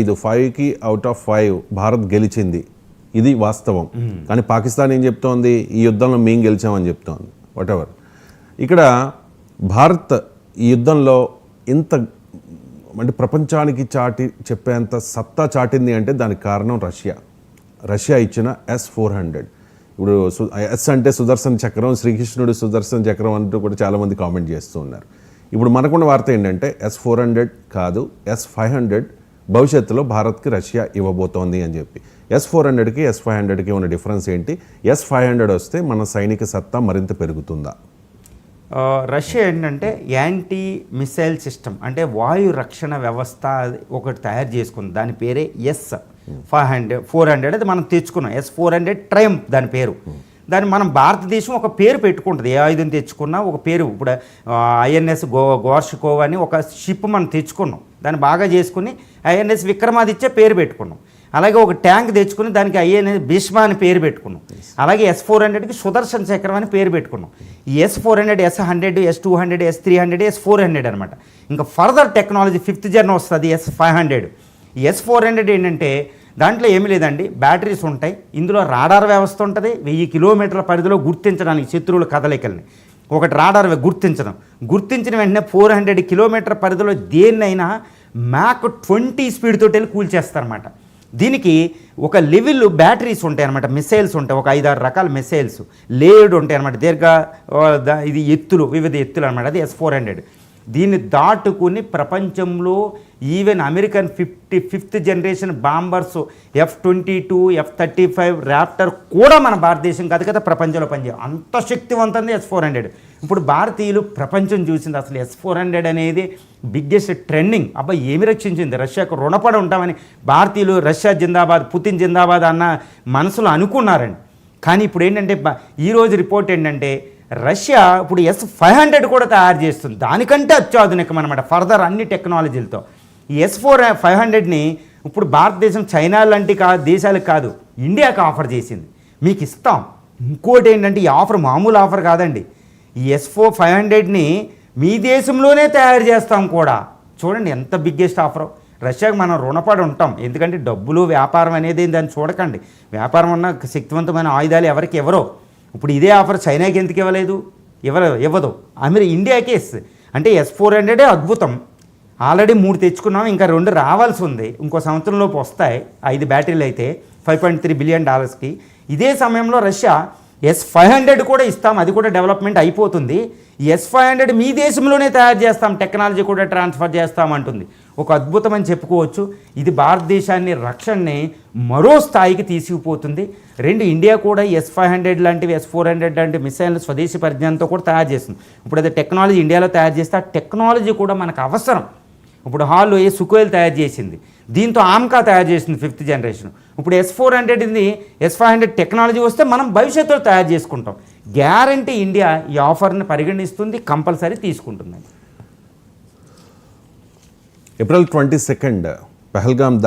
ఇది 5కి out of 5 Bharat గెలిచింది, ఇది వాస్తవం. కానీ పాకిస్తాన్ ఏం చెప్తోంది, ఈ యుద్ధంలో మేము గెలిచామని చెప్తోంది. వాటెవర్. ఇక్కడ భారత్ ఈ యుద్ధంలో ఇంత అంటే ప్రపంచానికి చెప్పేంత సత్తా చాటింది అంటే దానికి కారణం రష్యా ఇచ్చిన S-400. ఇప్పుడు ఎస్ అంటే సుదర్శన్ చక్రం, శ్రీకృష్ణుడు సుదర్శన్ చక్రం అంటూ కూడా చాలామంది కామెంట్ చేస్తూ ఉన్నారు. ఇప్పుడు మనకున్న వార్త ఏంటంటే S-400 కాదు, S-500 భవిష్యత్తులో భారత్కి రష్యా ఇవ్వబోతోంది అని చెప్పి. S-400కి S-500కి ఉన్న డిఫరెన్స్ ఏంటి? S-500 వస్తే మన సైనిక సత్తా మరింత పెరుగుతుందా? రష్యా ఏంటంటే యాంటీ మిసైల్ సిస్టమ్ అంటే వాయు రక్షణ వ్యవస్థ ఒకటి తయారు చేసుకుంది. దాని పేరే S-400. అది మనం తెచ్చుకున్నాం. S-400 ట్రయంఫ్ దాని పేరు. దాన్ని మనం భారతదేశం ఒక పేరు పెట్టుకుంటుంది. ఏ ఆయుధం తెచ్చుకున్నా ఒక పేరు. ఇప్పుడు INS గోర్షకోవ్ అని ఒక షిప్ మనం తెచ్చుకున్నాం. దాన్ని బాగా చేసుకుని INS విక్రమాదిత్య పేరు పెట్టుకున్నాం. అలాగే ఒక ట్యాంక్ తెచ్చుకుని దానికి INS భీష్మ అని పేరు పెట్టుకున్నాం. అలాగే S-400కి సుదర్శన్ చక్రం అని పేరు పెట్టుకున్నాం. ఈ S-400, S-100, S-200, S-300, S-400 అనమాట. ఇంకా ఫర్దర్ టెక్నాలజీ 5th జన్ వస్తుంది S-500. ఈ S-400 ఏంటంటే దాంట్లో ఏమీ లేదండి, బ్యాటరీస్ ఉంటాయి. ఇందులో రాడార్ వ్యవస్థ ఉంటుంది. 1000 కిలోమీటర్ల పరిధిలో గుర్తించడానికి శత్రువుల కదలికల్ని ఒకటి రాడార్ గుర్తించిన వెంటనే 400 కిలోమీటర్ల పరిధిలో దేన్నైనా మ్యాక్ 20 స్పీడ్ తోటి వెళ్ళి కూల్చేస్తారన్నమాట. దీనికి ఒక లెవెల్ బ్యాటరీస్ ఉంటాయి అన్నమాట, మిసైల్స్ ఉంటాయి. ఒక 5-6 రకాల మిసైల్స్ లేడ్ ఉంటాయి అన్నమాట. ఇది వివిధ ఎత్తులు అనమాట. అది S-400. దీన్ని దాటుకుని ప్రపంచంలో even American 5th generation bombers F-22, F-35 Raptor కూడా మన భారతదేశం కాదు కదా ప్రపంచంలో పనిచేయాలి. అంత శక్తివంతంది S-400. ఇప్పుడు భారతీయులు ప్రపంచం చూసింది. అసలు S-400 అనేది బిగ్గెస్ట్ ట్రెండింగ్. అబ్బాయి ఏమి రక్షించింది, రష్యాకు రుణపడి ఉంటామని భారతీయులు రష్యా జిందాబాద్, పుతిన్ జిందాబాద్ అన్న మనసులో అనుకున్నారండి. కానీ ఇప్పుడు ఏంటంటే ఈరోజు రిపోర్ట్ ఏంటంటే రష్యా ఇప్పుడు S-500 కూడా తయారు చేస్తుంది. దానికంటే అత్యాధునికం అనమాట ఫర్దర్ అన్ని టెక్నాలజీలతో. ఈ S-500ని ఇప్పుడు భారతదేశం చైనా లాంటి దేశాలకు కాదు, ఇండియాకి ఆఫర్ చేసింది. మీకు ఇస్తాం. ఇంకోటి ఏంటంటే ఈ ఆఫర్ మామూలు ఆఫర్ కాదండి. ఈ S-500ని మీ దేశంలోనే తయారు చేస్తాం కూడా. చూడండి ఎంత బిగ్గెస్ట్ ఆఫర్. రష్యాకి మనం రుణపడి ఉంటాం. ఎందుకంటే డబ్బులు వ్యాపారం అనేది దాన్ని చూడకండి. వ్యాపారం ఉన్న శక్తివంతమైన ఆయుధాలు ఎవరికి ఎవరో. ఇప్పుడు ఇదే ఆఫర్ చైనాకి ఎందుకు ఇవ్వదు. ఇండియాకే అంటే S-400 అద్భుతం. ఆల్రెడీ 3 తెచ్చుకున్నాం, ఇంకా 2 రావాల్సి ఉంది. ఇంకో సంవత్సరంలోపు వస్తాయి. 5 బ్యాటరీలు అయితే $5.3 బిలియన్. ఇదే సమయంలో రష్యా S-500 కూడా ఇస్తాం, అది కూడా డెవలప్మెంట్ అయిపోతుంది. ఈ S-500 మీ దేశంలోనే తయారు చేస్తాం, టెక్నాలజీ కూడా ట్రాన్స్ఫర్ చేస్తామంటుంది. ఒక అద్భుతం అని చెప్పుకోవచ్చు. ఇది భారతదేశాన్ని రక్షణని మరో స్థాయికి తీసుకుపోతుంది. ఇండియా కూడా S-500 లాంటివి, S-400 లాంటి మిసైల్ని స్వదేశీ పరిజ్ఞానంతో కూడా తయారు చేస్తుంది. ఇప్పుడు అది టెక్నాలజీ ఇండియాలో తయారు చేస్తే ఆ టెక్నాలజీ కూడా మనకు అవసరం. ఇప్పుడు హాల్లో సుఖోయిల్ తయారు చేసింది, దీంతో ఆమ్కా తయారు చేసింది 5th జనరేషన్. ఇప్పుడు S-400 S-500 టెక్నాలజీ వస్తే మనం భవిష్యత్తులో తయారు చేసుకుంటాం. గ్యారంటీ ఇండియా ఈ ఆఫర్ని పరిగణిస్తుంది, కంపల్సరీ తీసుకుంటుంది. ఏప్రిల్ 22 పహల్గామ్